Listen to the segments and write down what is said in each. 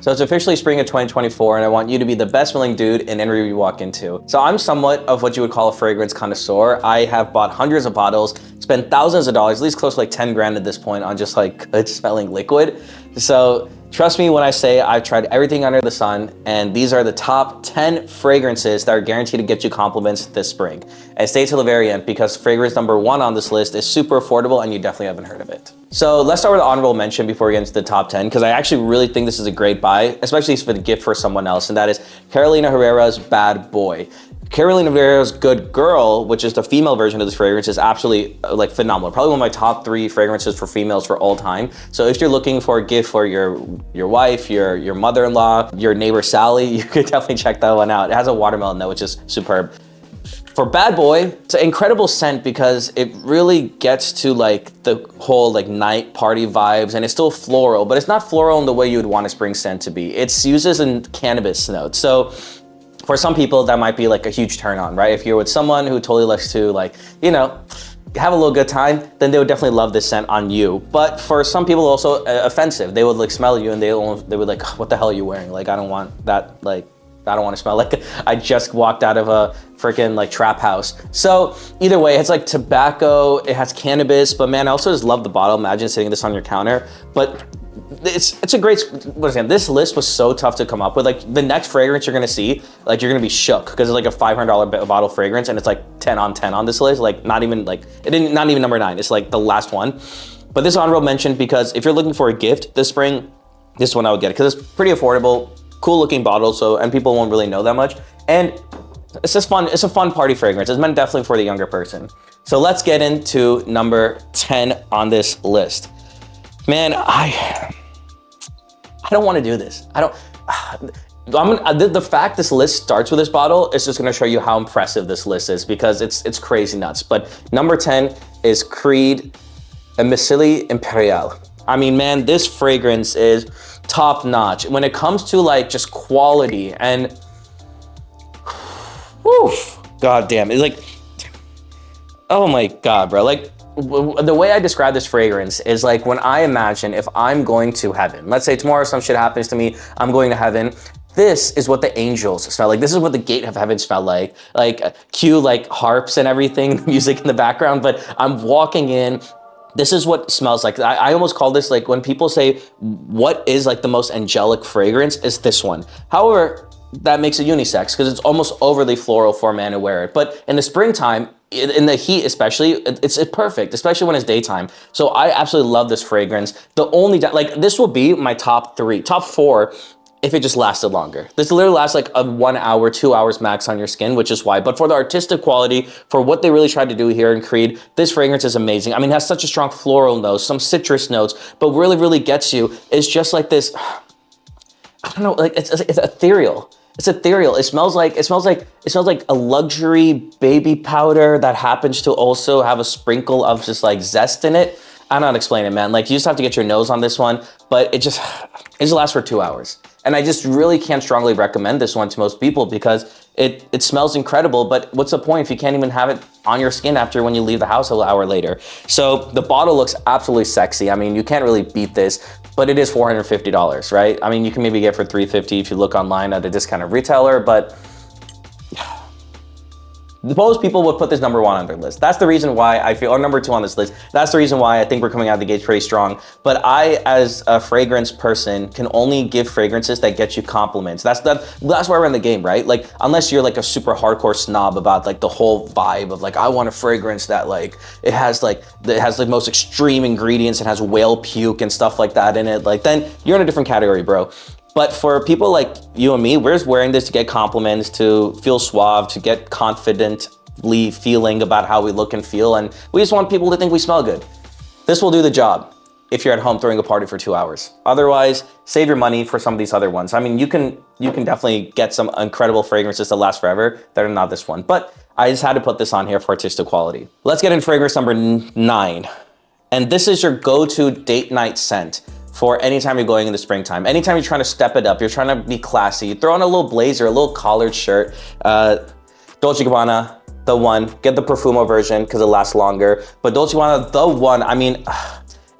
So it's officially spring of 2024 and I want you to be the best smelling dude in any room you walk into. So I'm somewhat of what you would call a fragrance connoisseur. I have bought hundreds of bottles, spent thousands of dollars, at least close to like 10 grand at this point on just like good smelling liquid. So trust me when I say I've tried everything under the sun, and these are the top 10 fragrances that are guaranteed to get you compliments this spring. And stay till the very end because fragrance number 1 on this list is super affordable and you definitely haven't heard of it. So let's start with an honorable mention before we get into the top 10, because I actually really think this is a great buy, especially for the gift for someone else, and that is Carolina Herrera's Bad Boy. Carolina Herrera's Good Girl, which is the female version of this fragrance, is absolutely like phenomenal. Probably one of my top 3 fragrances for females for all time. So if you're looking for a gift for your wife, your mother-in-law, your neighbor Sally, you could definitely check that one out. It has a watermelon note, which is superb. For Bad Boy, it's an incredible scent because it really gets to like the whole like night party vibes, and it's still floral, but it's not floral in the way you would want a spring scent to be. It's uses in cannabis notes. So for some people, that might be like a huge turn on, right? If you're with someone who totally likes to like, you know, have a little good time, then they would definitely love this scent on you. But for some people also offensive. They would like smell you and they would like, what the hell are you wearing? Like, I don't want that, like, I don't want to smell like I just walked out of a freaking like trap house. So either way, it's like tobacco, it has cannabis, but man, I also just love the bottle. Imagine sitting this on your counter. But it's a great, this list was so tough to come up with. Like the next fragrance you're gonna see, like you're gonna be shook because it's like a $500 bottle fragrance and it's like 10 on 10 on this list. Like not even number 9, it's like the last one. But this honorable mention because if you're looking for a gift this spring, this one I would get it because it's pretty affordable, cool looking bottle, so and people won't really know that much. And it's just fun, it's a fun party fragrance. It's meant definitely for the younger person. So let's get into number 10 on this list. Man, I don't want to do this. The fact this list starts with this bottle is just going to show you how impressive this list is because it's crazy nuts. But number 10 is Creed Missile Imperial. I mean, man, this fragrance is top notch when it comes to like just quality and whew, god damn, it's like, oh my god, bro. Like the way I describe this fragrance is like when I imagine if I'm going to heaven, let's say tomorrow some shit happens to me, I'm going to heaven. This is what the angels smell like. This is what the gate of heaven smell like cue like harps and everything, music in the background, but I'm walking in. This is what it smells like. I almost call this like when people say, what is like the most angelic fragrance is this one. However, that makes it unisex because it's almost overly floral for a man to wear it. But in the springtime, in the heat especially, it's perfect, especially when it's daytime. So I absolutely love this fragrance. The only, like this will be my top 4 if it just lasted longer. This literally lasts like a 1 hour, 2 hours max on your skin, which is why. But for the artistic quality, for what they really tried to do here in Creed, this fragrance is amazing. I mean, it has such a strong floral notes, some citrus notes, but really, really gets you. It's just like this, I don't know, like it's ethereal. It's ethereal. It smells like a luxury baby powder that happens to also have a sprinkle of just like zest in it. I don't know how to explain it, man. Like you just have to get your nose on this one, but it just lasts for 2 hours. And I just really can't strongly recommend this one to most people because it smells incredible, but what's the point if you can't even have it on your skin after when you leave the house an hour later? So the bottle looks absolutely sexy. I mean, you can't really beat this, but it is $450, right? I mean, you can maybe get it for $350 if you look online at a discounted retailer, but most people would put this number 1 on their list. That's the reason why I feel, or number 2 on this list. That's the reason why I think we're coming out of the gates pretty strong. But I, as a fragrance person, can only give fragrances that get you compliments. That's why we're in the game, right? Like, unless you're like a super hardcore snob about like the whole vibe of like, I want a fragrance that like, it has the most extreme ingredients, it has whale puke and stuff like that in it. Like, then you're in a different category, bro. But for people like you and me, we're just wearing this to get compliments, to feel suave, to get confidently feeling about how we look and feel, and we just want people to think we smell good. This will do the job if you're at home throwing a party for 2 hours. Otherwise, save your money for some of these other ones. I mean, you can definitely get some incredible fragrances that last forever that are not this one, but I just had to put this on here for artistic quality. Let's get in fragrance number 9. And this is your go-to date night scent for anytime you're going in the springtime. Anytime you're trying to step it up, you're trying to be classy, throw on a little blazer, a little collared shirt, Dolce & Gabbana, the one. Get the Profumo version because it lasts longer. But Dolce & Gabbana, the one, I mean,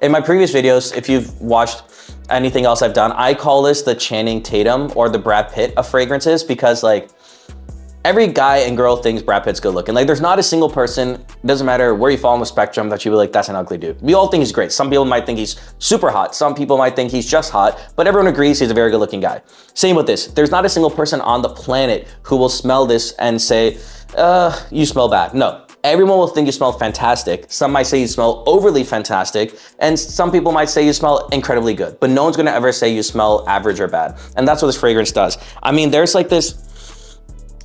in my previous videos, if you've watched, anything else I've done. I call this the Channing Tatum or the Brad Pitt of fragrances, because like every guy and girl thinks Brad Pitt's good looking. Like there's not a single person, doesn't matter where you fall on the spectrum, that you'd be like, that's an ugly dude. We all think he's great. Some people might think he's super hot. Some people might think he's just hot, but everyone agrees he's a very good looking guy. Same with this. There's not a single person on the planet who will smell this and say, you smell bad. No. Everyone will think you smell fantastic. Some might say you smell overly fantastic, and some people might say you smell incredibly good, but no one's gonna ever say you smell average or bad. And that's what this fragrance does. I mean, there's like this,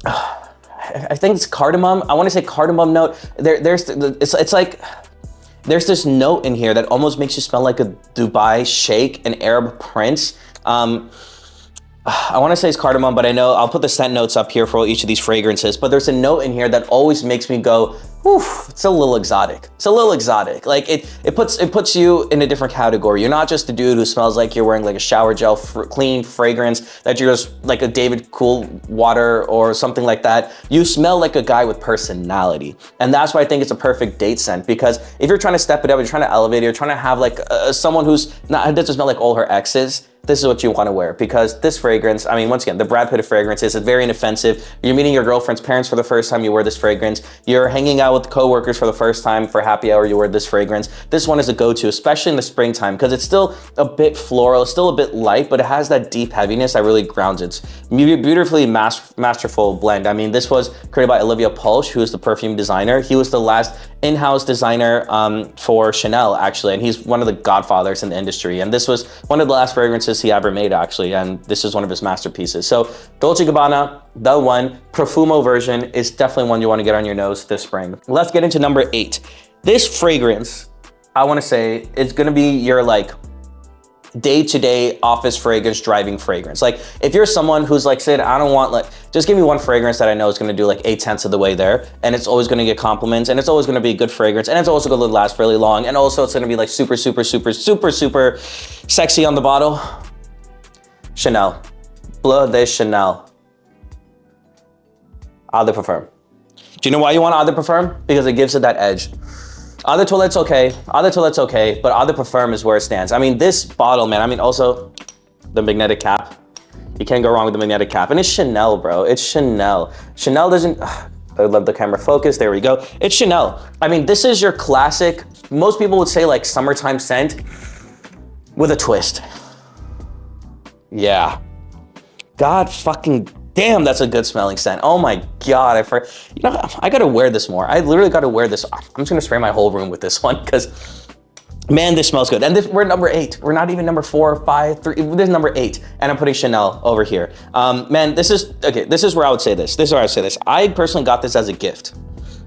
I think it's cardamom. I want to say cardamom note. It's like there's this note in here that almost makes you smell like a Dubai sheikh, an Arab prince. I want to say it's cardamom, but I know I'll put the scent notes up here for each of these fragrances. But there's a note in here that always makes me go, whew, it's a little exotic. It's a little exotic. Like it puts you in a different category. You're not just a dude who smells like you're wearing like a shower gel clean fragrance, that you're just like a David Cool water or something like that. You smell like a guy with personality. And that's why I think it's a perfect date scent, because if you're trying to step it up, you're trying to elevate it, you're trying to have like someone who's not, doesn't smell like all her exes, this is what you want to wear. Because this fragrance, I mean, once again, the Brad Pitt fragrance is very inoffensive. You're meeting your girlfriend's parents for the first time, you wear this fragrance. You're hanging out with coworkers for the first time for happy hour, you wear this fragrance. This one is a go-to, especially in the springtime, because it's still a bit floral, it's still a bit light, but it has that deep heaviness that really grounds it. It's beautifully masterful blend. I mean, this was created by Olivia Pulch, who is the perfume designer. He was the last in-house designer for Chanel, actually, and he's one of the godfathers in the industry. And this was one of the last fragrances he ever made, actually, and this is one of his masterpieces. So Dolce & Gabbana, the one, Profumo version is definitely one you want to get on your nose this spring. Let's get into number 8. This fragrance, I want to say, is going to be your like day-to-day office fragrance, driving fragrance. Like if you're someone who's like, Sid, I don't want, like, just give me one fragrance that I know is going to do like 8/10 of the way there, and it's always going to get compliments, and it's always going to be a good fragrance, and it's also going to last really long, and also it's going to be like super sexy on the bottle. Chanel, Bleu de Chanel, Eau de Parfum. Do you know why you want Eau de Parfum? Because it gives it that edge. Eau de Toilette's okay, Eau de Toilette's okay, but Eau de Parfum is where it stands. I mean, this bottle, man, I mean, also the magnetic cap. You can't go wrong with the magnetic cap. And it's Chanel, bro, it's Chanel. Chanel doesn't, I love the camera focus, there we go. It's Chanel. I mean, this is your classic, most people would say like summertime scent with a twist. Yeah. God fucking damn, that's a good smelling scent. Oh my God, you know, I gotta wear this more. I literally gotta wear this. I'm just gonna spray my whole room with this one, because man, this smells good. And we're number 8. We're not even number 4, 5, 3, this is number 8. And I'm putting Chanel over here. Man, this is where I would say this. This is where I would say this. I personally got this as a gift.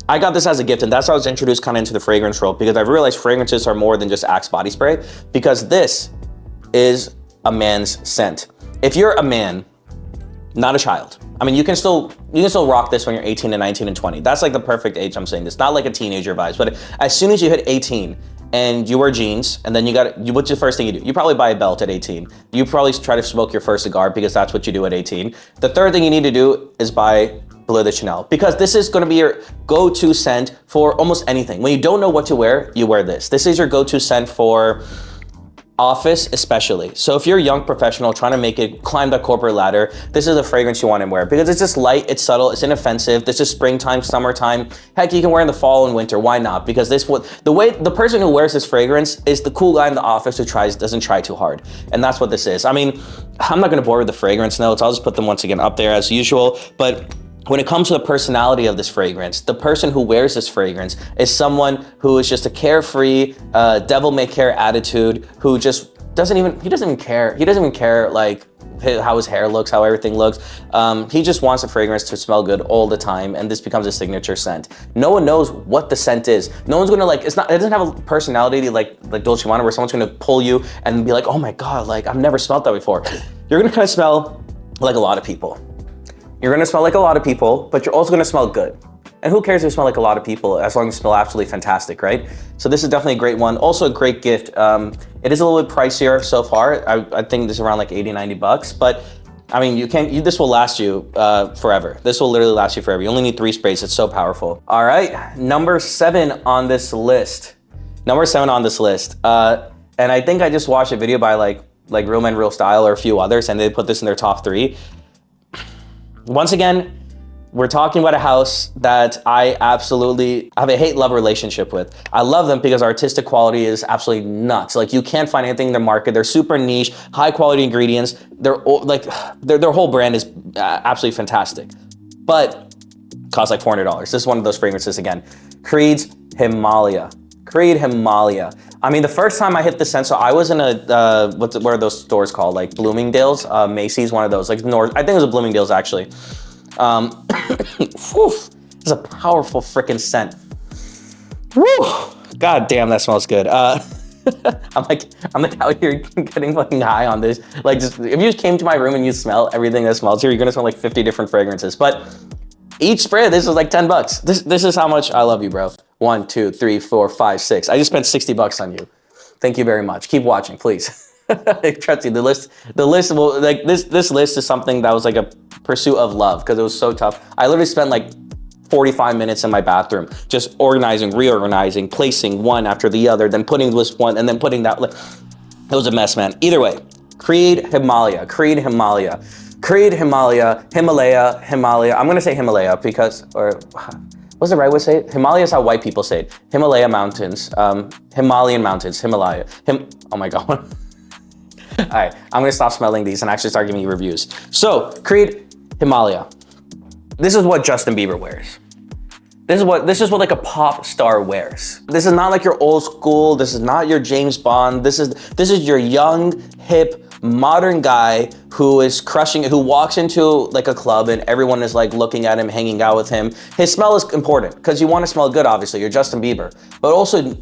I got this as a gift, and that's how I was introduced kind of into the fragrance world, because I've realized fragrances are more than just Axe body spray, because this is a man's scent. If you're a man, not a child, I mean, you can still rock this when you're 18 and 19 and 20. That's like the perfect age I'm saying this. Not like a teenager vibes, but as soon as you hit 18 and you wear jeans, and then what's the first thing you do? You probably buy a belt at 18. You probably try to smoke your first cigar, because that's what you do at 18. The third thing you need to do is buy Bleu de Chanel, because this is gonna be your go-to scent for almost anything. When you don't know what to wear, you wear this. This is your go-to scent for office especially. So if you're a young professional trying to make it, climb that corporate ladder, this is a fragrance you want to wear, because it's just light, it's subtle, it's inoffensive. This is springtime, summertime. Heck, you can wear in the fall and winter. Why not? Because the person who wears this fragrance is the cool guy in the office who doesn't try too hard. And that's what this is. I mean, I'm not going to bore with the fragrance notes. I'll just put them once again up there as usual. But when it comes to the personality of this fragrance, the person who wears this fragrance is someone who is just a carefree, devil-may-care attitude, who just doesn't even care. He doesn't even care like how his hair looks, how everything looks. He just wants a fragrance to smell good all the time, and this becomes a signature scent. No one knows what the scent is. No one's gonna it doesn't have a personality like Dolce & Gabbana, where someone's gonna pull you and be like, oh my God, like I've never smelled that before. You're gonna kind of smell like a lot of people. You're gonna smell like a lot of people, but you're also gonna smell good. And who cares if you smell like a lot of people, as long as you smell absolutely fantastic, right? So this is definitely a great one. Also a great gift. It is a little bit pricier so far. I think this is around like 80, 90 bucks, but I mean, this will last you forever. This will literally last you forever. You only need 3 sprays, it's so powerful. All right, number 7 on this list. And I think I just watched a video by like like Real Men Real Style or a few others, and they put this in their top 3. Once again, we're talking about a house that I absolutely have a hate-love relationship with. I love them because artistic quality is absolutely nuts. Like, you can't find anything in the market. They're super niche, high-quality ingredients. They're like, their whole brand is absolutely fantastic, but costs like $400. This is one of those fragrances again. Creed's Himalaya. Creed Himalaya. I mean, the first time I hit the scent, so I was in a, what are those stores called? Like Bloomingdale's, Macy's, one of those, like North, I think it was a Bloomingdale's actually. Whew, it's a powerful freaking scent. Whew, God damn, that smells good. I'm like out here getting fucking high on this. Like, just, if you just came to my room and you smell everything that smells here, you're gonna smell like 50 different fragrances. But each spray, this is like 10 bucks. This is how much I love you, bro. 1, 2, 3, 4, 5, 6. I just spent 60 bucks on you. Thank you very much. Keep watching, please. Trust me, the list will, like, this list is something that was like a pursuit of love because it was so tough. I literally spent like 45 minutes in my bathroom just organizing, reorganizing, placing one after the other, then putting this one and then putting that. It was a mess, man. Either way, Creed Himalaya, Creed Himalaya, Creed Himalaya, Himalaya, Himalaya. I'm gonna say Himalaya because, or what's the right way to say it? Himalaya is how white people say it. Himalaya mountains, Himalayan mountains, Himalaya. Oh my God. All right, I'm gonna stop smelling these and actually start giving you reviews. So, Creed Himalaya. This is what Justin Bieber wears. This is what like a pop star wears. This is not like your old school. This is not your James Bond. This is your young, hip, modern guy who is crushing it, who walks into like a club and everyone is like looking at him, hanging out with him. His smell is important because you want to smell good, obviously. You're Justin Bieber, but also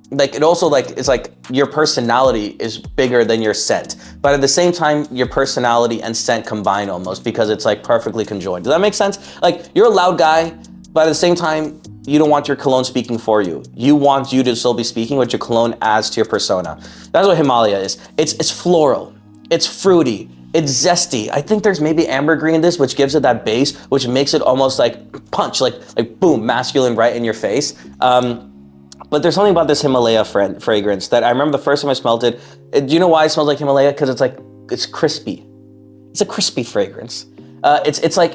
it's like your personality is bigger than your scent, but at the same time your personality and scent combine almost because it's like perfectly conjoined. Does that make sense? Like, you're a loud guy, but at the same time you don't want your cologne speaking for you. You want you to still be speaking, but your cologne adds to your persona. That's what Himalaya is. It's floral, it's fruity, it's zesty. I think there's maybe ambergris in this, which gives it that base, which makes it almost like punch, like boom, masculine right in your face. But there's something about this Himalaya fragrance that I remember the first time I smelled it. Do you know why it smells like Himalaya? Because it's crispy. It's a crispy fragrance. It's like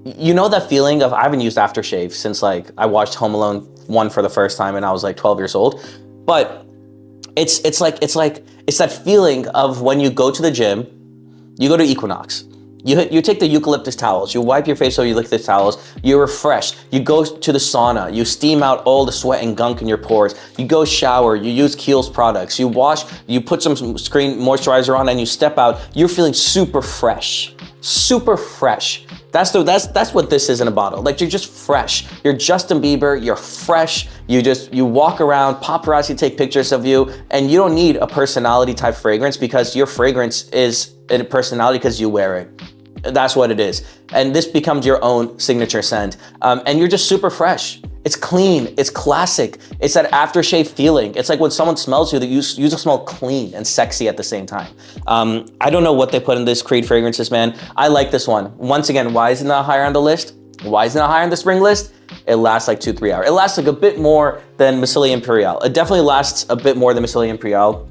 you know that feeling of, I haven't used aftershave since like I watched Home Alone 1 for the first time and I was like 12 years old. But it's that feeling of when you go to the gym, you go to Equinox. You take the eucalyptus towels, you wipe your face with eucalyptus towels, you refresh, you go to the sauna, you steam out all the sweat and gunk in your pores, you go shower, you use Kiehl's products, you wash, you put some screen moisturizer on and you step out, you're feeling super fresh. Super fresh. That's what this is in a bottle. Like, you're just fresh. You're Justin Bieber, you're fresh, you walk around, paparazzi take pictures of you, and you don't need a personality type fragrance because your fragrance is a personality because you wear it. That's what it is. And this becomes your own signature scent. And you're just super fresh. It's clean, it's classic. It's that aftershave feeling. It's like when someone smells you, that you just smell clean and sexy at the same time. I don't know what they put in this Creed fragrances, man. I like this one. Once again, why is it not higher on the list? Why is it not higher on the spring list? It lasts like 2-3 hours. It lasts like a bit more than Missile Imperial. It definitely lasts a bit more than Missile Imperial.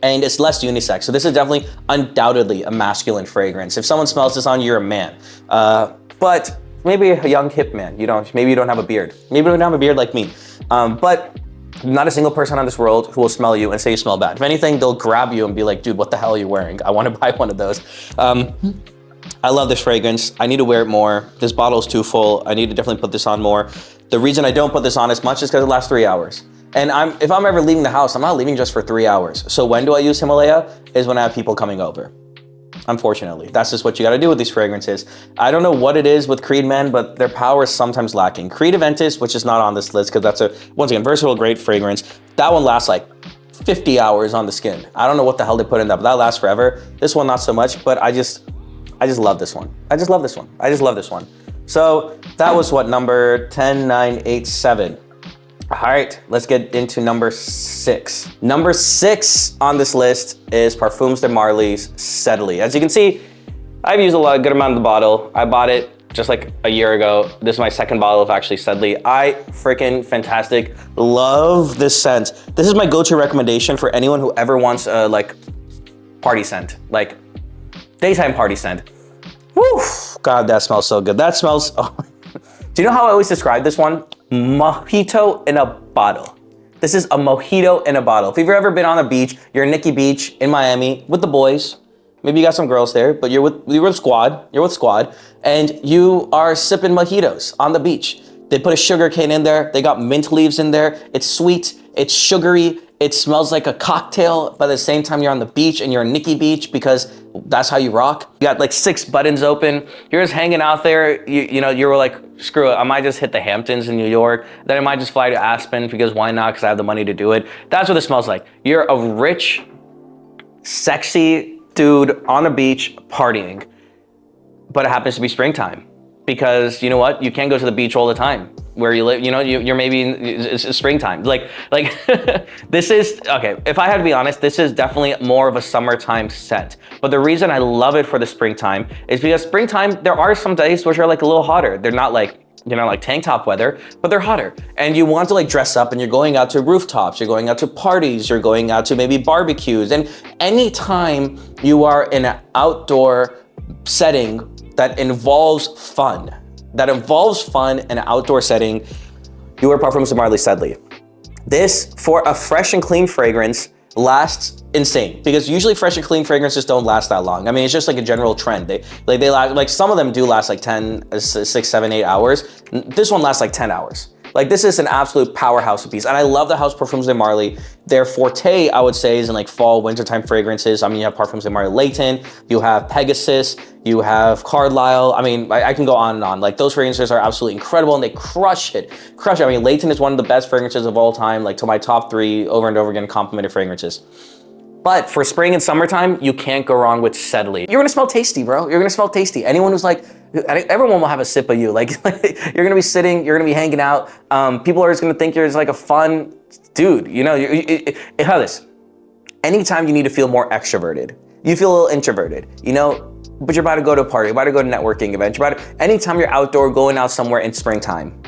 And it's less unisex. So this is definitely undoubtedly a masculine fragrance. If someone smells this on you, you're a man. But maybe a young hip man. Maybe you don't have a beard. Maybe you don't have a beard like me. But not a single person on this world who will smell you and say you smell bad. If anything, they'll grab you and be like, dude, what the hell are you wearing? I want to buy one of those. I love this fragrance. I need to wear it more. This bottle is too full. I need to definitely put this on more. The reason I don't put this on as much is because it lasts 3 hours. And if I'm ever leaving the house, I'm not leaving just for 3 hours. So when do I use Himalaya? Is when I have people coming over. Unfortunately, that's just what you gotta do with these fragrances. I don't know what it is with Creed men, but their power is sometimes lacking. Creed Aventus, which is not on this list because that's once again, versatile, great fragrance. That one lasts like 50 hours on the skin. I don't know what the hell they put in that, but that lasts forever. This one, not so much, but I just love this one. I just love this one. I just love this one. So that was what, number 10, 9, 8, 7. All right, let's get into number 6. Number 6 on this list is Parfums de Marly's Steadily. As you can see, I've used a good amount of the bottle. I bought it just like a year ago. This is my second bottle of actually Sedley. I freaking fantastic. Love this scent. This is my go-to recommendation for anyone who ever wants a like party scent, like daytime party scent. Woo! God, that smells so good. That smells, oh. Do you know how I always describe this one? Mojito in a bottle. This is a mojito in a bottle. If you've ever been on a beach, you're in Nikki Beach in Miami with the boys. Maybe you got some girls there, but you're with squad. You're with squad, and you are sipping mojitos on the beach. They put a sugar cane in there. They got mint leaves in there. It's sweet. It's sugary. It smells like a cocktail, but at the same time you're on the beach and you're in Nikki Beach because that's how you rock. You got like 6 buttons open. You're just hanging out there. You know, you were like, screw it. I might just hit the Hamptons in New York. Then I might just fly to Aspen because why not? Because I have the money to do it. That's what it smells like. You're a rich, sexy dude on a beach partying, but it happens to be springtime because you know what? You can't go to the beach all the time. Where you live, you know, you're maybe it's springtime. Like this is, okay, if I had to be honest, this is definitely more of a summertime scent. But the reason I love it for the springtime is because springtime, there are some days which are like a little hotter. They're not like, you know, like tank top weather, but they're hotter. And you want to like dress up and you're going out to rooftops, you're going out to parties, you're going out to maybe barbecues. And anytime you are in an outdoor setting that involves fun, in an outdoor setting, you wear Parfums de Marly Sedley. This, for a fresh and clean fragrance, lasts insane because usually fresh and clean fragrances don't last that long. I mean, it's just like a general trend. They last, like some of them do last like 10, 6, 7, 8 hours. This one lasts like 10 hours. Like this is an absolute powerhouse piece. And I love the House Parfums de Marly. Their forte, I would say, is in like fall, wintertime fragrances. I mean, you have Parfums de Marly Layton, you have Pegasus, you have Carlisle. I mean, I can go on and on. Like those fragrances are absolutely incredible and they crush it. Crush it. I mean, Layton is one of the best fragrances of all time, like to my top 3 over and over again complimented fragrances. But for spring and summertime, you can't go wrong with Sedley. You're gonna smell tasty, bro. You're gonna smell tasty. Anyone who's like, everyone will have a sip of you. Like you're gonna be sitting, you're gonna be hanging out. People are just gonna think you're just like a fun dude. You know, how this? Anytime you need to feel more extroverted, you feel a little introverted, you know, but you're about to go to a party, you're about to go to a networking event. Anytime you're outdoor, going out somewhere in springtime,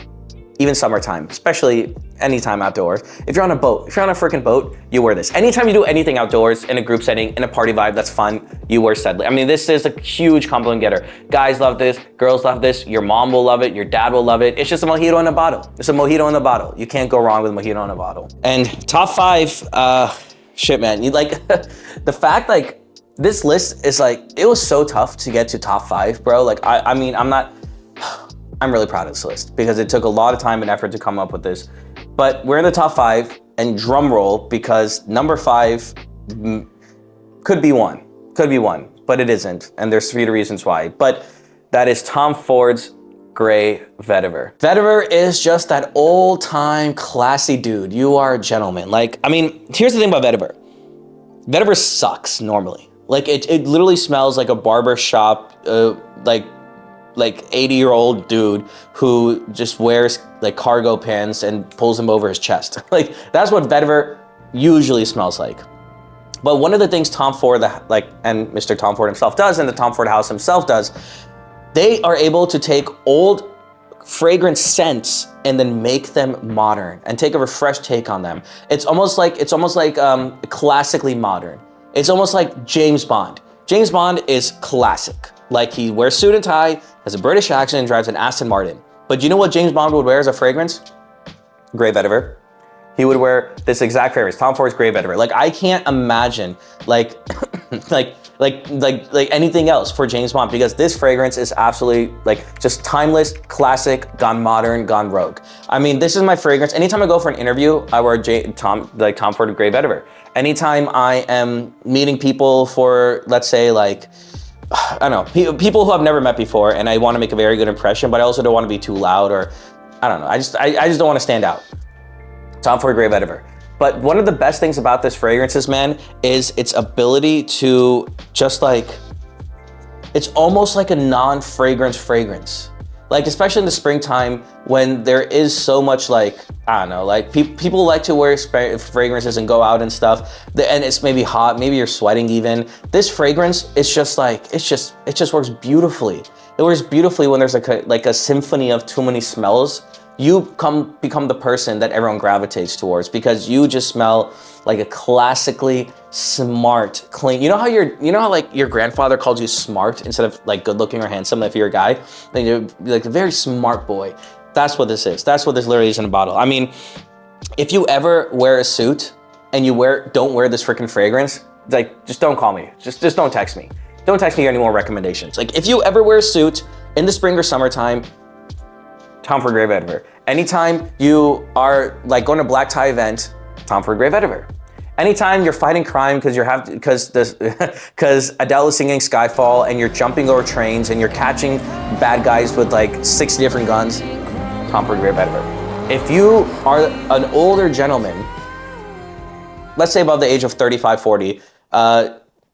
even summertime, especially anytime outdoors. If you're on a boat, if you're on a freaking boat, you wear this. Anytime you do anything outdoors, in a group setting, in a party vibe that's fun, you wear Sedley. I mean, this is a huge compliment getter. Guys love this, girls love this, your mom will love it, your dad will love it. It's just a mojito in a bottle. It's a mojito in a bottle. You can't go wrong with mojito in a bottle. And top 5, shit, man. You like, the fact like, this list is like, it was so tough to get to top 5, bro. Like, I mean, I'm really proud of this list because it took a lot of time and effort to come up with this. But we're in the top 5, and drum roll, because number 5 could be one, but it isn't. And there's 3 reasons why. But that is Tom Ford's Grey Vetiver. Vetiver is just that old time classy dude. You are a gentleman. Like, I mean, here's the thing about Vetiver. Vetiver sucks normally. Like it literally smells like a barber shop, like 80-year-old dude who just wears like cargo pants and pulls them over his chest. Like that's what Vetiver usually smells like. But one of the things Tom Ford, and Mr. Tom Ford himself does, and the Tom Ford house himself does, they are able to take old fragrance scents and then make them modern and take a refreshed take on them. It's almost like classically modern. It's almost like James Bond. James Bond is classic. Like he wears suit and tie, has a British accent, and drives an Aston Martin. But you know what James Bond would wear as a fragrance? Grey Vetiver. He would wear this exact fragrance, Tom Ford's Grey Vetiver. Like I can't imagine like anything else for James Bond, because this fragrance is absolutely like just timeless, classic, gone modern, gone rogue. I mean, this is my fragrance. Anytime I go for an interview, I wear Tom Ford Grey Vetiver. Anytime I am meeting people for, let's say, like, I don't know, people who I've never met before, and I want to make a very good impression, but I also don't want to be too loud, or I don't know. I just don't want to stand out. Tom Ford Grey Vetiver. But one of the best things about this fragrances, man, is its ability to just like, it's almost like a non-fragrance fragrance. Like, especially in the springtime when there is so much like, I don't know, like people like to wear fragrances and go out and stuff, and it's maybe hot, maybe you're sweating even. This fragrance is just like, it just works beautifully. It works beautifully when there's like a symphony of too many smells. You become the person that everyone gravitates towards because you just smell like a classically smart, clean. You know how like your grandfather called you smart instead of like good looking or handsome if you're a guy? Then you're like a very smart boy. That's what this is. That's what this literally is in a bottle. I mean, if you ever wear a suit and you don't wear this freaking fragrance, like just don't call me. Just don't text me. Don't text me any more recommendations. Like if you ever wear a suit in the spring or summertime, Tom Ford Grey Vetiver. Anytime you are like going to a black tie event, Tom Ford Grey Vetiver. Anytime you're fighting crime because Adele is singing Skyfall and you're jumping over trains and you're catching bad guys with like 60 different guns, Tom Ford Grey Vetiver. If you are an older gentleman, let's say above the age of 35, 40,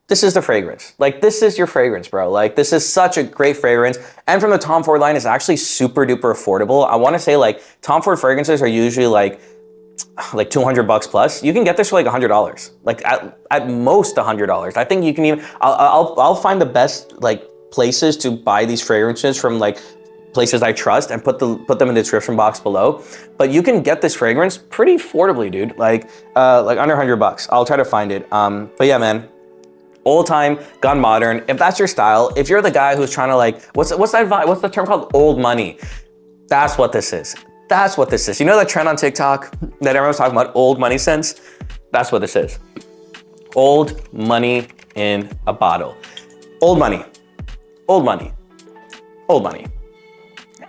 this is the fragrance. Like this is your fragrance, bro. Like this is such a great fragrance. And from the Tom Ford line, it's actually super duper affordable. I wanna say like Tom Ford fragrances are usually like $200 plus. You can get this for like $100. Like at most $100. I think you can even, I'll find the best like places to buy these fragrances from like places I trust and put them in the description box below. But you can get this fragrance pretty affordably, dude. Like under $100. I'll try to find it. But yeah, man. Old time, gone modern. If that's your style, if you're the guy who's trying to like, what's the term called? Old money. That's what this is. That's what this is. You know that trend on TikTok that everyone's talking about, old money scents? That's what this is. Old money in a bottle. Old money. Old money. Old money.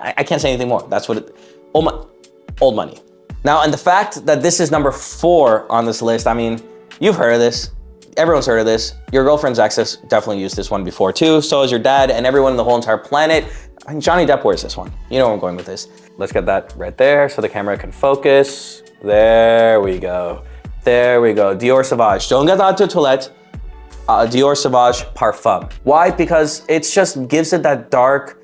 I can't say anything more. That's what it, old money. Now, and the fact that this is number 4 on this list, I mean, you've heard of this. Everyone's heard of this. Your girlfriend's ex has definitely used this one before too. So has your dad and everyone in the whole entire planet. I mean, Johnny Depp wears this one. You know where I'm going with this. Let's get that right there so the camera can focus. There we go. There we go. Dior Sauvage. Don't get that to Toilette. Dior Sauvage Parfum. Why? Because it just gives it that dark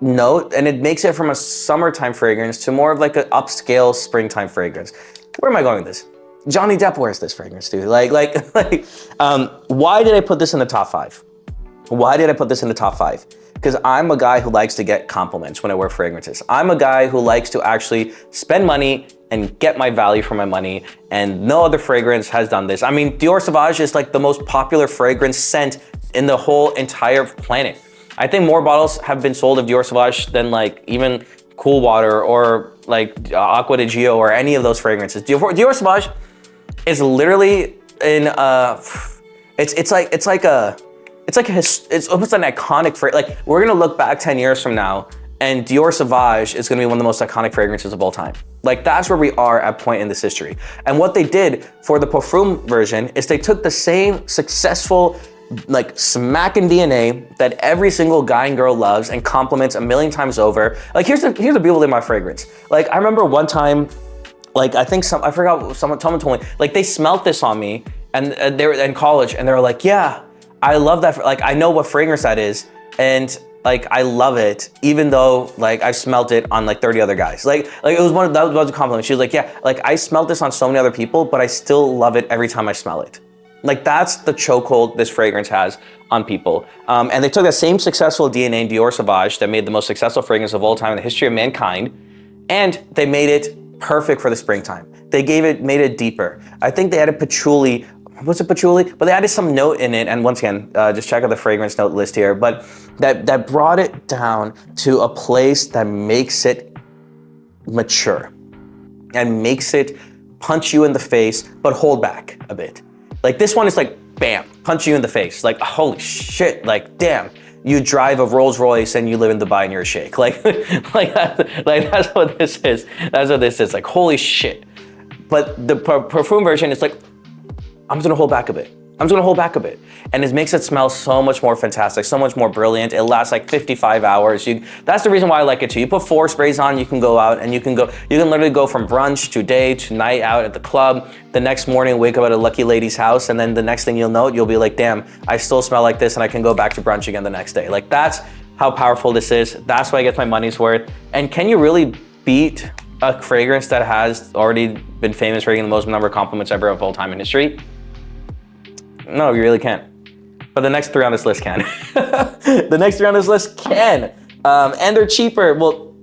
note and it makes it from a summertime fragrance to more of like an upscale springtime fragrance. Where am I going with this? Johnny Depp wears this fragrance, dude. Why did I put this in the top 5? Why did I put this in the top 5? Because I'm a guy who likes to get compliments when I wear fragrances. I'm a guy who likes to actually spend money and get my value for my money, and no other fragrance has done this. I mean, Dior Sauvage is like the most popular fragrance scent in the whole entire planet. I think more bottles have been sold of Dior Sauvage than like even Cool Water or like Acqua di Gio or any of those fragrances. Dior Sauvage is literally in it's almost an iconic like we're gonna look back 10 years from now and Dior Sauvage is gonna be one of the most iconic fragrances of all time. Like that's where we are at point in this history. And what they did for the Parfum version is they took the same successful like smacking DNA that every single guy and girl loves and compliments a million times over. Like here's the beauty of my fragrance. Like I remember one time, like I forgot someone told me, like they smelt this on me and they were in college and they were like, yeah, I love that. Like I know what fragrance that is. And like, I love it, even though like I smelt it on like 30 other guys. Like it was that was a compliment. She was like, yeah, like I smelt this on so many other people, but I still love it every time I smell it. Like that's the chokehold this fragrance has on people. And they took that same successful DNA in Dior Sauvage that made the most successful fragrance of all time in the history of mankind, and they made it perfect for the springtime. They made it deeper. I think they added patchouli. Was it patchouli? But they added some note in it. And once again, just check out the fragrance note list here. But that brought it down to a place that makes it mature and makes it punch you in the face, but hold back a bit. Like this one is like, bam, punch you in the face. Like, holy shit, like, damn. You drive a Rolls Royce and you live in Dubai and you're a sheikh. Like that's what this is. That's what this is, like, holy shit. But the Parfum version is like, I'm just gonna hold back a bit. I'm just gonna hold back a bit. And it makes it smell so much more fantastic, so much more brilliant. It lasts like 55 hours. That's the reason why I like it too. You put 4 sprays on, you can go out and you can literally go from brunch to day to night out at the club. The next morning, wake up at a lucky lady's house, and then the next thing you'll know, you'll be like, damn, I still smell like this and I can go back to brunch again the next day. Like that's how powerful this is. That's why I get my money's worth. And can you really beat a fragrance that has already been famous for getting the most number of compliments ever of all time in history? No, you really can't. But the next 3 on this list can. The next 3 on this list can. And they're cheaper. Well,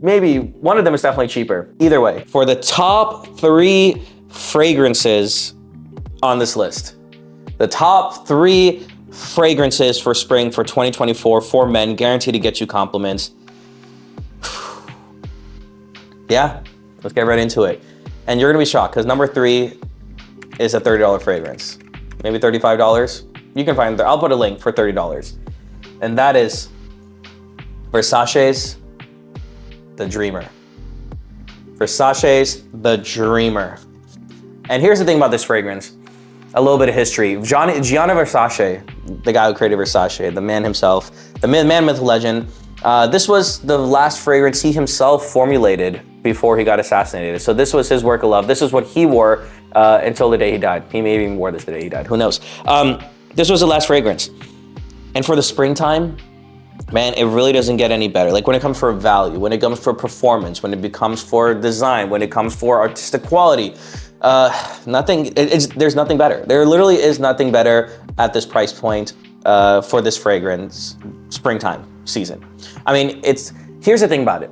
maybe one of them is definitely cheaper. Either way, for the top 3 fragrances on this list, the top 3 fragrances for spring for 2024 for men, guaranteed to get you compliments. Yeah, let's get right into it. And you're gonna be shocked because number 3 is a $30 fragrance, maybe $35. You can find it there. I'll put a link for $30. And that is Versace's The Dreamer. Versace's The Dreamer. And here's the thing about this fragrance, a little bit of history. Gianni Versace, the guy who created Versace, the man himself, the man, myth, legend. This was the last fragrance he himself formulated before he got assassinated. So this was his work of love. This is what he wore until the day he died. He maybe even wore this the day he died, who knows? This was the last fragrance. And for the springtime, man, it really doesn't get any better. Like when it comes for value, when it comes for performance, when it becomes for design, when it comes for artistic quality, there's nothing better. There literally is nothing better at this price point for this fragrance, springtime season. I mean, here's the thing about it.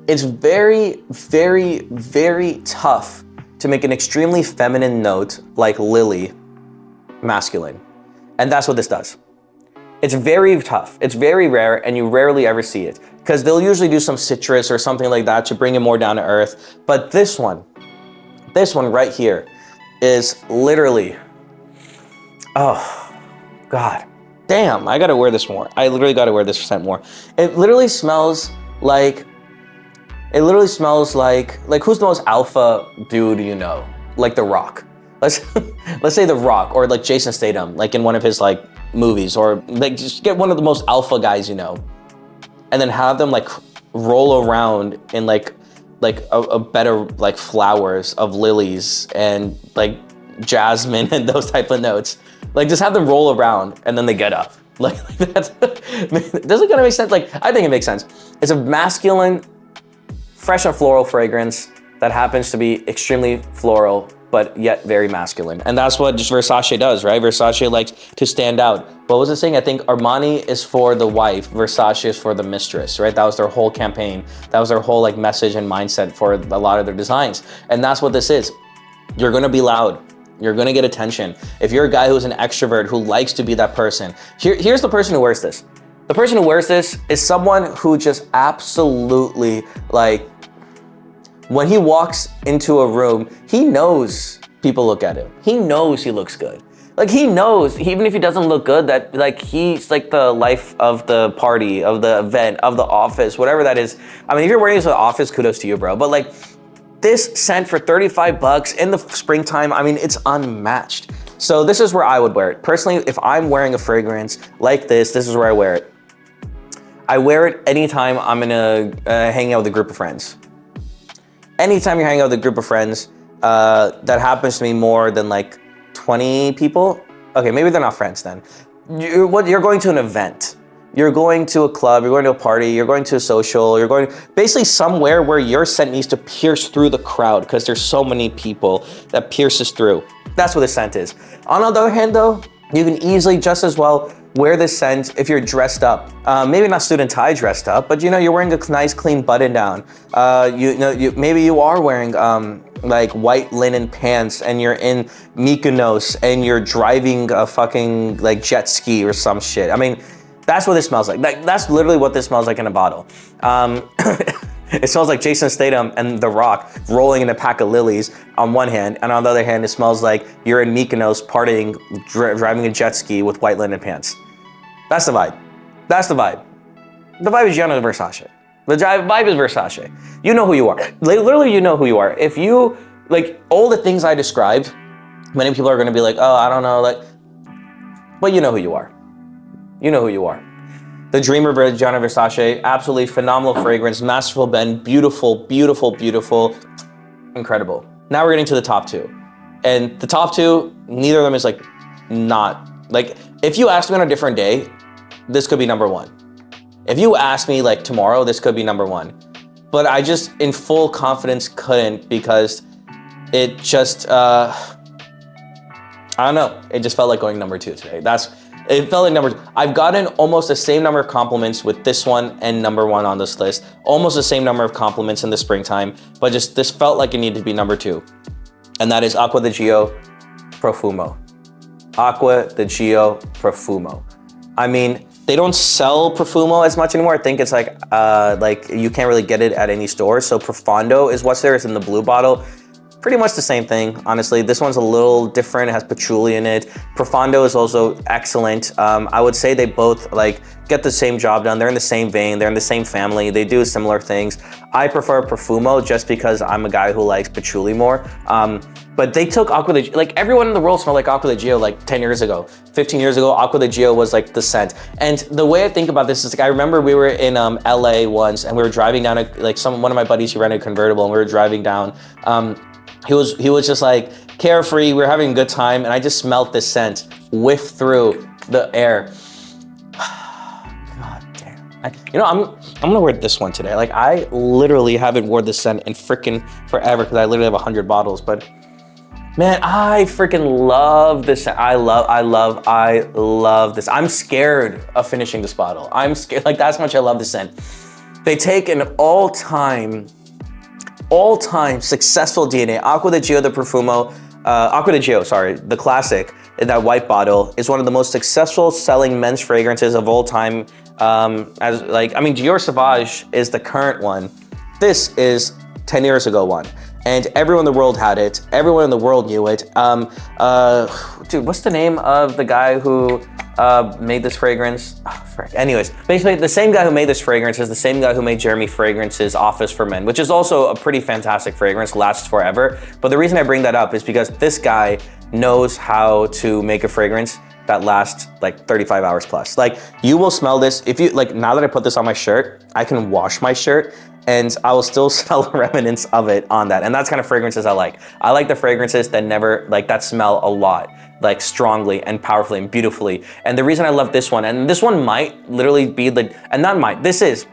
It's very, very, very tough to make an extremely feminine note like lily masculine. And that's what this does. It's very tough. It's very rare, and you rarely ever see it because they'll usually do some citrus or something like that to bring it more down to earth. But this one right here is literally, oh God, damn, I gotta wear this more. I literally gotta wear this scent more. It literally smells like who's the most alpha dude you know? Like The Rock. Let's say The Rock, or like Jason Statham, like in one of his like movies, or like just get one of the most alpha guys you know, and then have them like roll around in like a better like flowers of lilies and like jasmine and those type of notes. Like just have them roll around and then they get up. Like that's, does it kind of make sense? Like I think it makes sense. It's a masculine, fresh and floral fragrance that happens to be extremely floral, but yet very masculine. And that's what just Versace does, right? Versace likes to stand out. What was it saying? I think Armani is for the wife, Versace is for the mistress, right? That was their whole campaign. That was their whole like message and mindset for a lot of their designs. And that's what this is. You're gonna be loud. You're gonna get attention. If you're a guy who's an extrovert, who likes to be that person, here's the person who wears this. The person who wears this is someone who just absolutely like, when he walks into a room, he knows people look at him. He knows he looks good. Like he knows, even if he doesn't look good, that like he's like the life of the party, of the event, of the office, whatever that is. I mean, if you're wearing this to the office, kudos to you, bro. But like this scent for $35 in the springtime, I mean, it's unmatched. So this is where I would wear it. Personally, if I'm wearing a fragrance like this is where I wear it. I wear it anytime I'm gonna hang out with a group of friends. Anytime you're hanging out with a group of friends, that happens to me more than like 20 people. Okay, maybe they're not friends then. You're going to an event. You're going to a club, you're going to a party, you're going to a social, you're going basically somewhere where your scent needs to pierce through the crowd because there's so many people that pierces through. That's what this scent is. On the other hand though, you can easily just as well wear this scent if you're dressed up. Maybe not suit and tie dressed up, but you know, you're wearing a nice clean button down. Maybe you are wearing like white linen pants and you're in Mykonos and you're driving a fucking like jet ski or some shit. I mean, that's what this smells like. That's literally what this smells like in a bottle. It smells like Jason Statham and The Rock rolling in a pack of lilies on one hand, and on the other hand, it smells like you're in Mykonos partying, driving a jet ski with white linen pants. That's the vibe. That's the vibe. The vibe is Gianni Versace. The vibe is Versace. You know who you are. Literally, you know who you are. If you, like, all the things I described, many people are gonna be like, oh, I don't know, like, but you know who you are. You know who you are. The Dreamer by Gianni Versace, absolutely phenomenal fragrance, masterful blend, beautiful, beautiful, beautiful, incredible. Now we're getting to the top 2. And the top 2, neither of them is like, not, like, if you asked me on a different day, this could be number 1. If you asked me like tomorrow, this could be number 1. But I just, in full confidence, couldn't because it just, I don't know, it just felt like going number 2 today. It felt like number 2. I've gotten almost the same number of compliments with this one and number 1 on this list. Almost the same number of compliments in the springtime, but just this felt like it needed to be number 2. And that is Acqua di Gio Profumo. Acqua di Gio Profumo. I mean, they don't sell Profumo as much anymore. I think it's like you can't really get it at any store. So Profondo is what's there. It's in the blue bottle. Pretty much the same thing, honestly. This one's a little different. It has patchouli in it. Profondo is also excellent. I would say they both like get the same job done. They're in the same vein. They're in the same family. They do similar things. I prefer Profumo just because I'm a guy who likes patchouli more. But they took Acqua di Gio, like everyone in the world smelled like Acqua di Gio like 10 years ago, 15 years ago. Acqua di Gio was like the scent. And the way I think about this is like, I remember we were in LA once and we were driving down one of my buddies, he rented a convertible and we were driving down. He was just like carefree. We were having a good time, and I just smelled this scent whiff through the air. God damn. I'm gonna wear this one today. Like I literally haven't worn this scent in freaking forever because I literally have 100 bottles. But man, I freaking love this scent. I love this. I'm scared of finishing this bottle. I'm scared. Like that's how much I love this scent. They take an all-time successful DNA. Acqua di Gio, the Profumo, Acqua di Gio, sorry, the classic in that white bottle is one of the most successful selling men's fragrances of all time. Dior Sauvage is the current one. This is 10 years ago one. And everyone in the world had it. Everyone in the world knew it. Dude, what's the name of the guy who made this fragrance? Oh, frick. Anyways, basically the same guy who made this fragrance is the same guy who made Jeremy Fragrance's Office for Men, which is also a pretty fantastic fragrance, lasts forever. But the reason I bring that up is because this guy knows how to make a fragrance that lasts like 35 hours plus. Like you will smell this, if you, like now that I put this on my shirt, I can wash my shirt and I will still smell remnants of it on that. And that's kind of fragrances I like. I like the fragrances that that smell a lot, like strongly and powerfully and beautifully. And the reason I love this one, and this one might literally be this is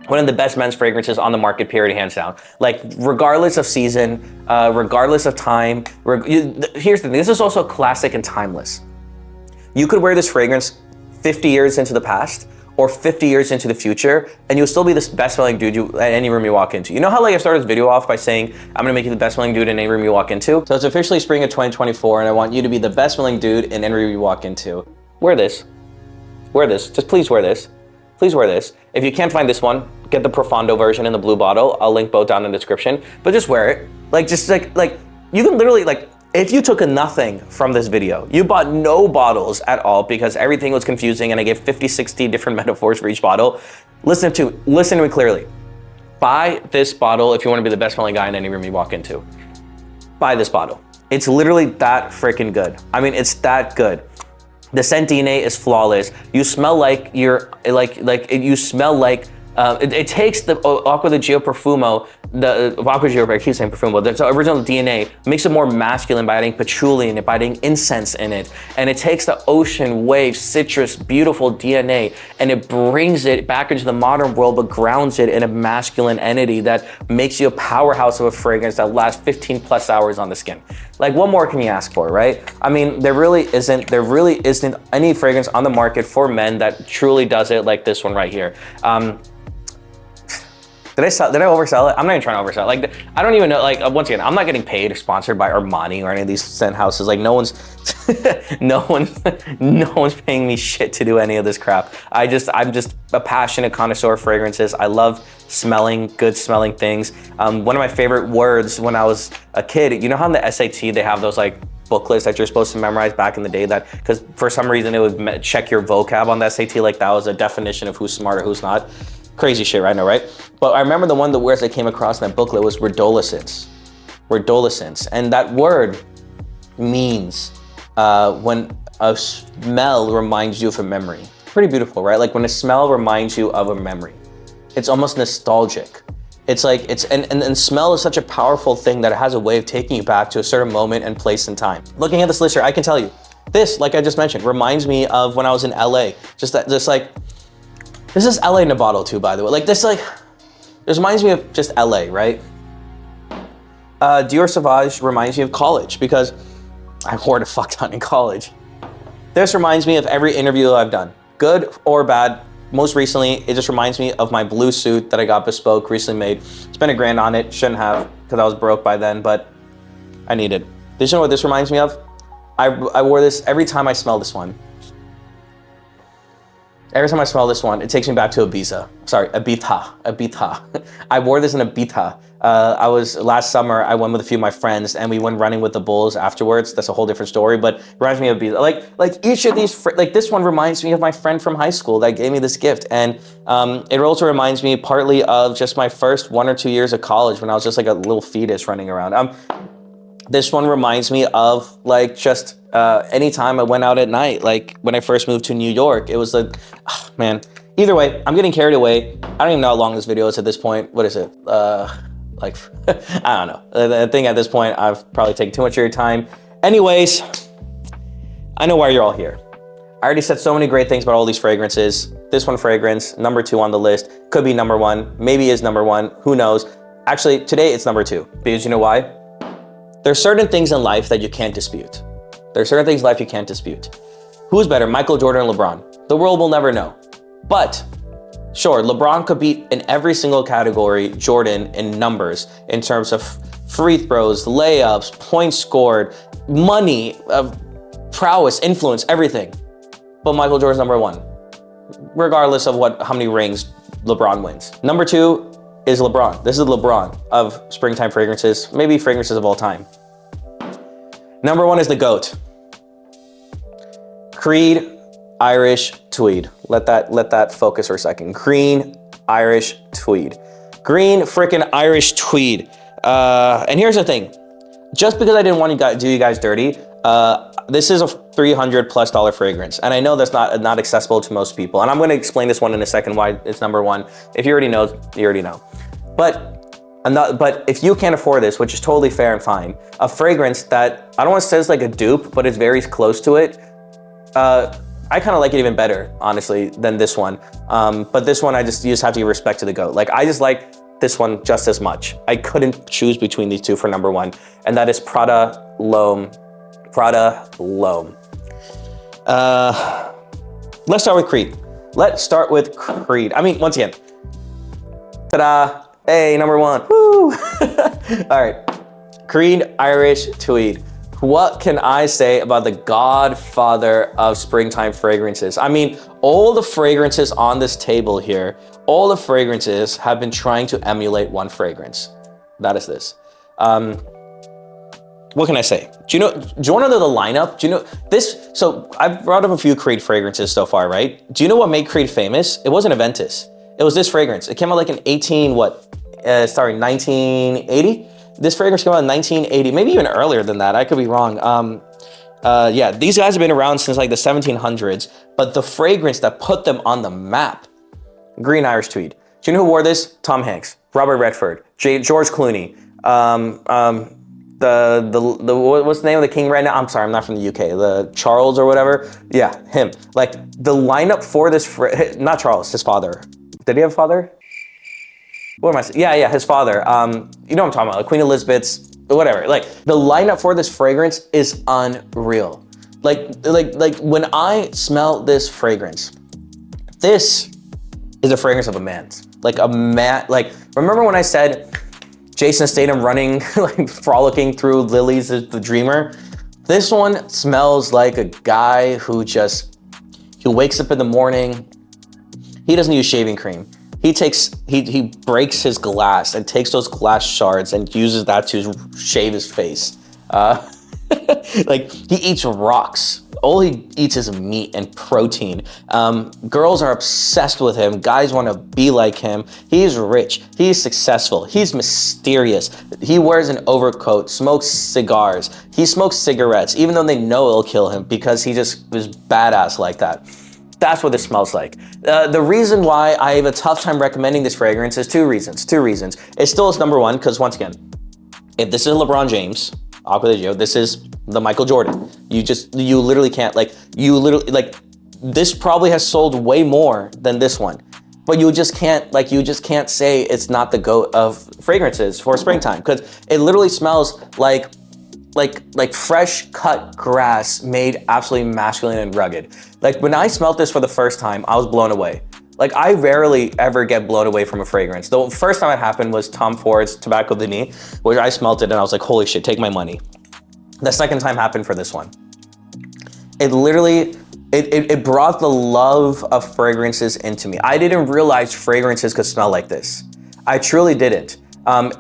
one of the best men's fragrances on the market, period, hands down. Like regardless of season, regardless of time, here's the thing, this is also classic and timeless. You could wear this fragrance 50 years into the past, or 50 years into the future, and you'll still be the best smelling dude at any room you walk into. You know how like I started this video off by saying, I'm gonna make you the best smelling dude in any room you walk into? So it's officially spring of 2024, and I want you to be the best smelling dude in any room you walk into. Wear this. Wear this. Just please wear this. Please wear this. If you can't find this one, get the Profondo version in the blue bottle. I'll link both down in the description, but just wear it. Like, just like you can literally if you took nothing from this video, you bought no bottles at all because everything was confusing and I gave 50, 60 different metaphors for each bottle. Listen to me clearly. Buy this bottle if you want to be the best smelling guy in any room you walk into. Buy this bottle. It's literally that freaking good. I mean, it's that good. The scent DNA is flawless. You smell like you smell like it takes the Acqua di Gio Profumo, Acqua di Gio, I keep saying Profumo, the original DNA, makes it more masculine by adding patchouli in it, by adding incense in it. And it takes the ocean, wave, citrus, beautiful DNA, and it brings it back into the modern world, but grounds it in a masculine entity that makes you a powerhouse of a fragrance that lasts 15 plus hours on the skin. Like, what more can you ask for, right? I mean, there really isn't any fragrance on the market for men that truly does it like this one right here. Did I oversell it? I'm not even trying to oversell it. Like, I don't even know, like, once again, I'm not getting paid or sponsored by Armani or any of these scent houses. Like, no one's paying me shit to do any of this crap. I'm just a passionate connoisseur of fragrances. I love smelling good smelling things. One of my favorite words when I was a kid, you know how in the SAT they have those like booklets that you're supposed to memorize back in the day, that because for some reason it would check your vocab on the SAT, like that was a definition of who's smart or who's not. Crazy shit, I know, right? But I remember the one of the words I came across in that booklet was redolescence. Redolescence. And that word means when a smell reminds you of a memory. Pretty beautiful, right? Like when a smell reminds you of a memory. It's almost nostalgic. It's like, and smell is such a powerful thing that it has a way of taking you back to a certain moment and place and time. Looking at this list here, I can tell you, this, like I just mentioned, reminds me of when I was in LA. This is LA in a bottle too, by the way. Like this reminds me of just LA, right? Dior Sauvage reminds me of college because I wore it a fuck ton in college. This reminds me of every interview I've done, good or bad. Most recently, it just reminds me of my blue suit that I got bespoke, recently made. Spent $1,000 on it, shouldn't have, because I was broke by then, but I need it. Do you know what this reminds me of? I wore this every time I smell this one. Every time I smell this one, it takes me back to Ibiza. Sorry, Ibiza. I wore this in Ibiza. Last summer, I went with a few of my friends and we went running with the bulls afterwards. That's a whole different story, but it reminds me of Ibiza. Like each of these, like this one reminds me of my friend from high school that gave me this gift. And it also reminds me partly of just my first 1 or 2 years of college when I was just like a little fetus running around. This one reminds me of like just any time I went out at night, like when I first moved to New York. It was like, oh, man. Either way, I'm getting carried away. I don't even know how long this video is at this point. What is it? Like, I don't know. I think at this point, I've probably taken too much of your time. Anyways, I know why you're all here. I already said so many great things about all these fragrances. This one fragrance, number 2 on the list, could be number 1, maybe is number 1, who knows? Actually, today it's number 2, because you know why? There's certain things in life that you can't dispute. There's certain things in life you can't dispute. Who's better, Michael Jordan or LeBron? The world will never know. But sure, LeBron could beat in every single category Jordan in numbers, in terms of free throws, layups, points scored, money, prowess, influence, everything. But Michael Jordan's number 1, regardless of how many rings LeBron wins. Number 2 is LeBron. This is LeBron of springtime fragrances, maybe fragrances of all time. Number 1 is the GOAT. Creed Irish Tweed. Let that focus for a second. Green Irish Tweed. Green frickin' Irish Tweed. And here's the thing. Just because I didn't want to do you guys dirty, this is a $300+ fragrance. And I know that's not accessible to most people. And I'm going to explain this one in a second, why it's number 1. If you already know, you already know. But if you can't afford this, which is totally fair and fine, a fragrance that, I don't want to say it's like a dupe, but it's very close to it. I kind of like it even better, honestly, than this one. But this one, you just have to give respect to the GOAT. Like, I just like this one just as much. I couldn't choose between these two for number 1, and that is Prada L'Homme. Prada L'Homme. Let's start with Creed. Let's start with Creed. I mean, once again, ta-da, hey, number 1, woo! All right, Creed Irish Tweed. What can I say about the godfather of springtime fragrances? I mean, all the fragrances on this table here, all the fragrances have been trying to emulate one fragrance. That is this. What can I say? Do you want to know the lineup? Do you know this? So I've brought up a few Creed fragrances so far, right? Do you know what made Creed famous? It wasn't Aventus. It was this fragrance. It came out like in 1980? This fragrance came out in 1980, maybe even earlier than that. I could be wrong. Yeah, these guys have been around since like the 1700s, but the fragrance that put them on the map, Green Irish Tweed. Do you know who wore this? Tom Hanks, Robert Redford, George Clooney, what's the name of the king right now? I'm sorry, I'm not from the UK. The Charles or whatever. Yeah, him. Like the lineup for this, not Charles, his father. Did he have a father? What am I saying? Yeah, his father. You know what I'm talking about, like Queen Elizabeth's, whatever. Like the lineup for this fragrance is unreal. Like when I smell this fragrance, this is a fragrance of a man. Like a man, like remember when I said Jason Statham running, like frolicking through Lily's The Dreamer? This one smells like a guy who wakes up in the morning. He doesn't use shaving cream. He breaks his glass and takes those glass shards and uses that to shave his face. Like he eats rocks. All he eats is meat and protein. Girls are obsessed with him. Guys want to be like him. He's rich. He's successful. He's mysterious. He wears an overcoat, smokes cigars. He smokes cigarettes, even though they know it'll kill him because he just is badass like that. That's what this smells like. The reason why I have a tough time recommending this fragrance is two reasons. It still is number 1 because once again, if this is LeBron James, Aqua di Gio, this is the Michael Jordan. You literally can't, this probably has sold way more than this one. But you just can't say it's not the GOAT of fragrances for springtime because it literally smells like like fresh cut grass made absolutely masculine and rugged. Like when I smelled this for the first time, I was blown away. Like I rarely ever get blown away from a fragrance. The first time it happened was Tom Ford's Tobacco de Nuit, where I smelled it and I was like, holy shit, take my money. The second time happened for this one. It literally, it brought the love of fragrances into me. I didn't realize fragrances could smell like this. I truly didn't.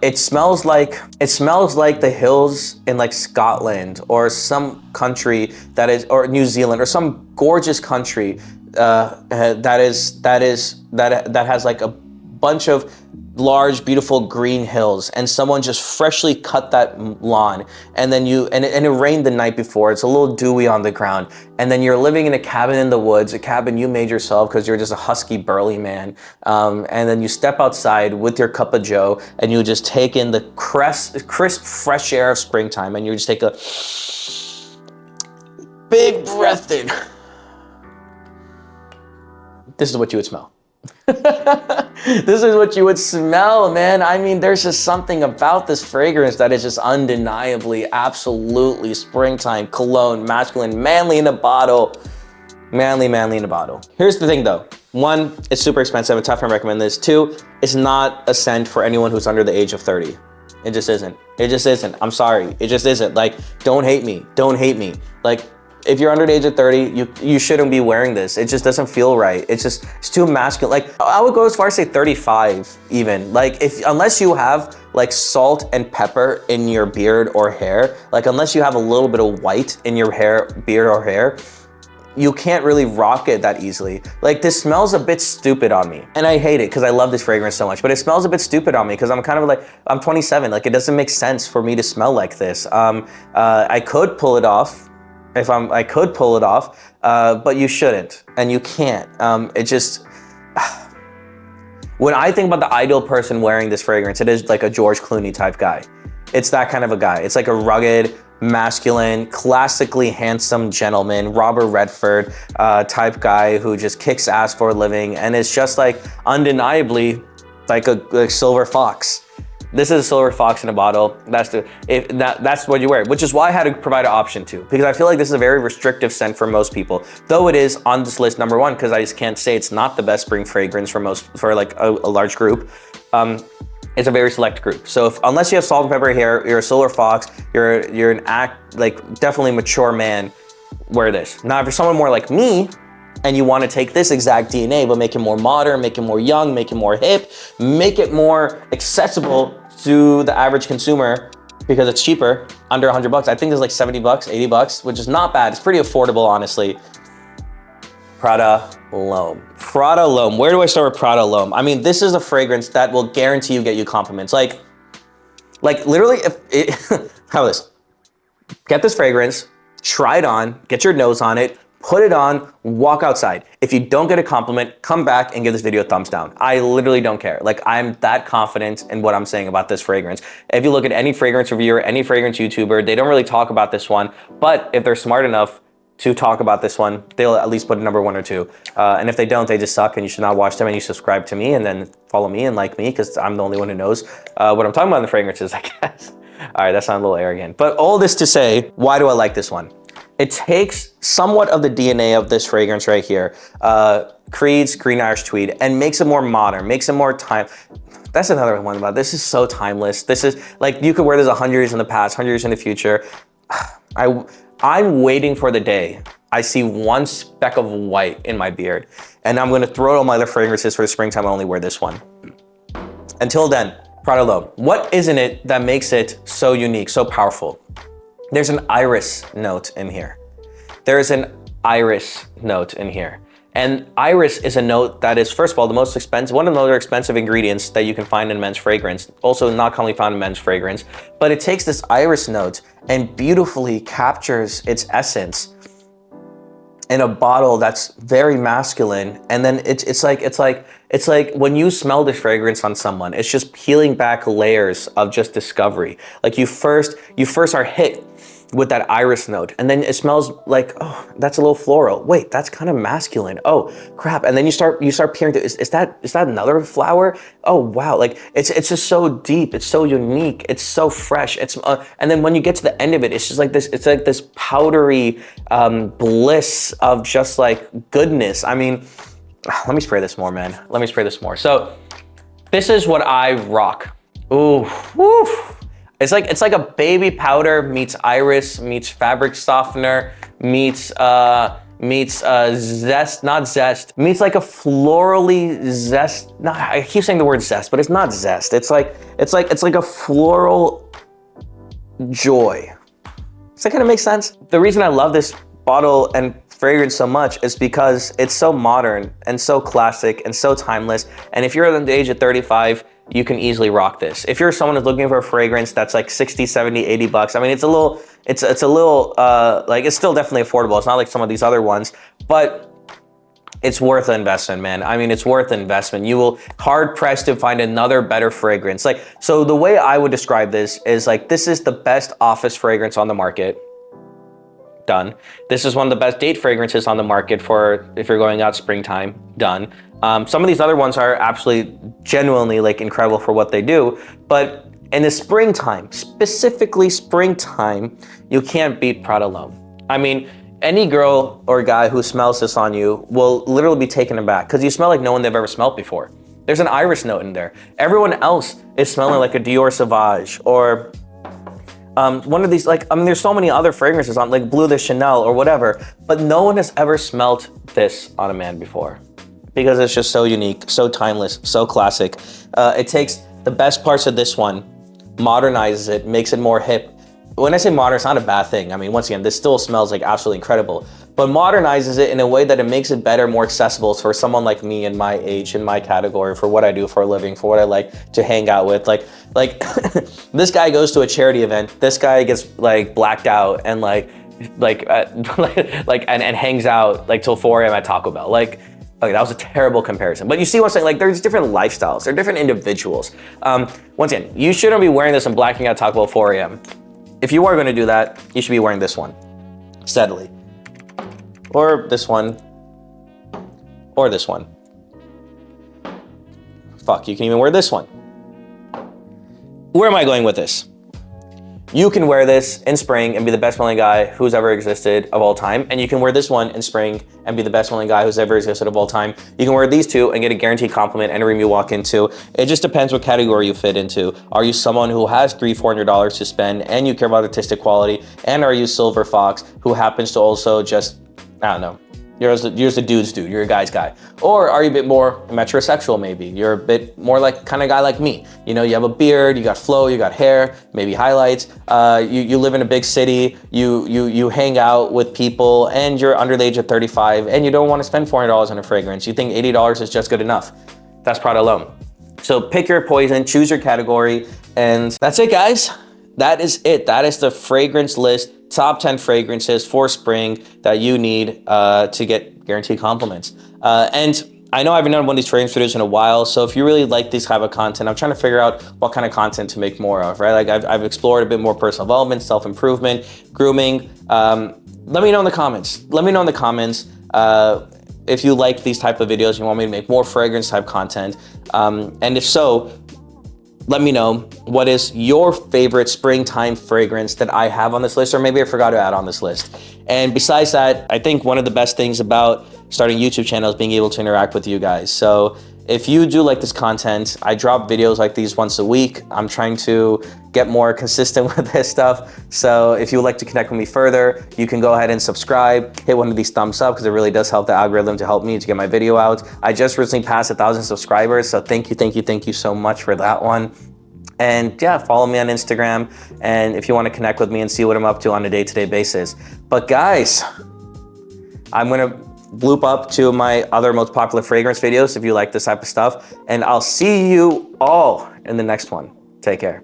It smells like the hills in like Scotland or some country that is, or New Zealand or some gorgeous country that has like a bunch of large, beautiful green hills, and someone just freshly cut that lawn, and then and it rained the night before. It's a little dewy on the ground, and then you're living in a cabin in the woods, a cabin you made yourself because you're just a husky, burly man. And then you step outside with your cup of joe, and you just take in the crisp, fresh air of springtime, and you just take a big breath in. This is what you would smell. This is what you would smell, man. I mean, there's just something about this fragrance that is just undeniably, absolutely springtime, cologne, masculine, manly in a bottle. Manly in a bottle. Here's the thing though. One, it's super expensive. It's tough to recommend this. Two, it's not a scent for anyone who's under the age of 30. It just isn't. It just isn't. I'm sorry. It just isn't. Like, don't hate me. Don't hate me. Like, if you're under the age of 30, you shouldn't be wearing this. It just doesn't feel right. It's too masculine. Like, I would go as far as say 35 even. Like, unless you have like salt and pepper in your beard or hair, like unless you have a little bit of white in your hair, beard or hair, you can't really rock it that easily. Like, this smells a bit stupid on me. And I hate it because I love this fragrance so much, but it smells a bit stupid on me because I'm kind of like, I'm 27. Like, it doesn't make sense for me to smell like this. I could pull it off. I could pull it off, but you shouldn't, and you can't. It just, when I think about the ideal person wearing this fragrance, it is like a George Clooney type guy. It's that kind of a guy. It's like a rugged, masculine, classically handsome gentleman, Robert Redford type guy who just kicks ass for a living, and it's just like undeniably like a silver fox. This is a silver fox in a bottle. That's what you wear, which is why I had to provide an option too, because I feel like this is a very restrictive scent for most people. Though it is on this list number one, because I just can't say it's not the best spring fragrance for like a large group. It's a very select group. So unless you have salt and pepper hair, you're a silver fox, you're an definitely mature man, wear this. Now, if you're someone more like me, and you want to take this exact DNA, but make it more modern, make it more young, make it more hip, make it more accessible to the average consumer because it's cheaper, under 100 bucks. I think it's like 70 bucks, 80 bucks, which is not bad. It's pretty affordable, honestly. Prada L'Homme. Prada L'Homme. Where do I start with Prada L'Homme? I mean, this is a fragrance that will guarantee you get you compliments. Like literally, how about this? Get this fragrance, try it on, get your nose on it, put it on, walk outside. If you don't get a compliment, come back and give this video a thumbs down. I literally don't care. Like, I'm that confident in what I'm saying about this fragrance. If you look at any fragrance reviewer, any fragrance YouTuber, they don't really talk about this one, but if they're smart enough to talk about this one, they'll at least put a number 1 or 2. And if they don't, they just suck and you should not watch them, and you subscribe to me and then follow me and like me, because I'm the only one who knows what I'm talking about in the fragrances, I guess. All right, that sounds a little arrogant. But all this to say, why do I like this one? It takes somewhat of the DNA of this fragrance right here, Creed's Green Irish Tweed, and makes it more modern, makes it more time. That's another one about this is so timeless. This is like, you could wear this 100 years in the past, 100 years in the future. I'm waiting for the day I see one speck of white in my beard, and I'm gonna throw out all my other fragrances for the springtime. I only wear this one. Until then, Prada L'Homme. What is in it that makes it so unique, so powerful? There's an iris note in here. There is an iris note in here. And iris is a note that is, first of all, the most expensive, one of the more expensive ingredients that you can find in men's fragrance, also not commonly found in men's fragrance, but it takes this iris note and beautifully captures its essence in a bottle that's very masculine. And then it's like when you smell this fragrance on someone, it's just peeling back layers of just discovery. Like you first are hit with that iris note. And then it smells like, oh, that's a little floral. Wait, that's kind of masculine. Oh, crap. And then you start peering through, is that another flower? Oh, wow. Like it's just so deep. It's so unique. It's so fresh. And then when you get to the end of it, it's just like this, it's like this powdery bliss of just like goodness. I mean, let me spray this more, man. Let me spray this more. So this is what I rock. Ooh, woo. It's like a baby powder meets iris, meets fabric softener, meets zest, not zest, meets like a florally zest. No, I keep saying the word zest, but it's not zest. It's like a floral joy. Does that kind of make sense? The reason I love this bottle and fragrance so much is because it's so modern and so classic and so timeless. And if you're at the age of 35, you can easily rock this. If you're someone who's looking for a fragrance that's like 60, 70, 80 bucks, I mean, it's a little, like, it's still definitely affordable. It's not like some of these other ones, but it's worth the investment, man. I mean, it's worth the investment. You will hard pressed to find another better fragrance. Like, so the way I would describe this is like, this is the best office fragrance on the market. Done. This is one of the best date fragrances on the market for if you're going out springtime. Done. Some of these other ones are absolutely genuinely like incredible for what they do, but in the springtime, specifically springtime, you can't beat Prada L'Homme. I mean, any girl or guy who smells this on you will literally be taken aback because you smell like no one they've ever smelled before. There's an iris note in there. Everyone else is smelling like a Dior Sauvage or one of these, like, I mean, there's so many other fragrances on, like Bleu de Chanel or whatever, but no one has ever smelt this on a man before because it's just so unique, so timeless, so classic. It takes the best parts of this one, modernizes it, makes it more hip. When I say modern, it's not a bad thing. I mean, once again, this still smells like absolutely incredible, but modernizes it in a way that it makes it better, more accessible for someone like me in my age, in my category, for what I do for a living, for what I like to hang out with. Like this guy goes to a charity event. This guy gets like blacked out and and hangs out like till 4 a.m. at Taco Bell. Like, okay, that was a terrible comparison. But you see what I'm saying? Like, there's different lifestyles. They're different individuals. Once again, you shouldn't be wearing this and blacking out Taco Bell 4 a.m. If you are going to do that, you should be wearing this one steadily. Or this one. Or this one. Fuck, you can even wear this one. Where am I going with this? You can wear this in spring and be the best smelling guy who's ever existed of all time. And you can wear this one in spring and be the best smelling guy who's ever existed of all time. You can wear these two and get a guaranteed compliment any room you walk into. It just depends what category you fit into. Are you someone who has $300-400 to spend and you care about artistic quality? And are you Silver Fox who happens to also just, I don't know, you're just a dude's dude, you're a guy's guy. Or are you a bit more metrosexual maybe? You're a bit more like kind of guy like me. You know, you have a beard, you got flow, you got hair, maybe highlights. You live in a big city, you hang out with people and you're under the age of 35 and you don't want to spend $400 on a fragrance. You think $80 is just good enough. That's Prada L'Homme. So pick your poison, choose your category, and that's it, guys. That is it. That is the fragrance list. Top 10 fragrances for spring that you need to get guaranteed compliments. And I know I haven't done one of these fragrance videos in a while, so if you really like this type of content, I'm trying to figure out what kind of content to make more of, right? Like I've explored a bit more personal development, self-improvement, grooming. Let me know in the comments. Let me know in the comments if you like these type of videos, you want me to make more fragrance type content. And if so, let me know what is your favorite springtime fragrance that I have on this list, or maybe I forgot to add on this list. And besides that, I think one of the best things about starting a YouTube channel is being able to interact with you guys. So if you do like this content, I drop videos like these once a week. I'm trying to get more consistent with this stuff. So if you would like to connect with me further, you can go ahead and subscribe, hit one of these thumbs up because it really does help the algorithm to help me to get my video out. I just recently passed 1,000 subscribers. So thank you so much for that one. And yeah, follow me on Instagram. And if you want to connect with me and see what I'm up to on a day-to-day basis. But guys, I'm gonna loop up to my other most popular fragrance videos if you like this type of stuff. And I'll see you all in the next one. Take care.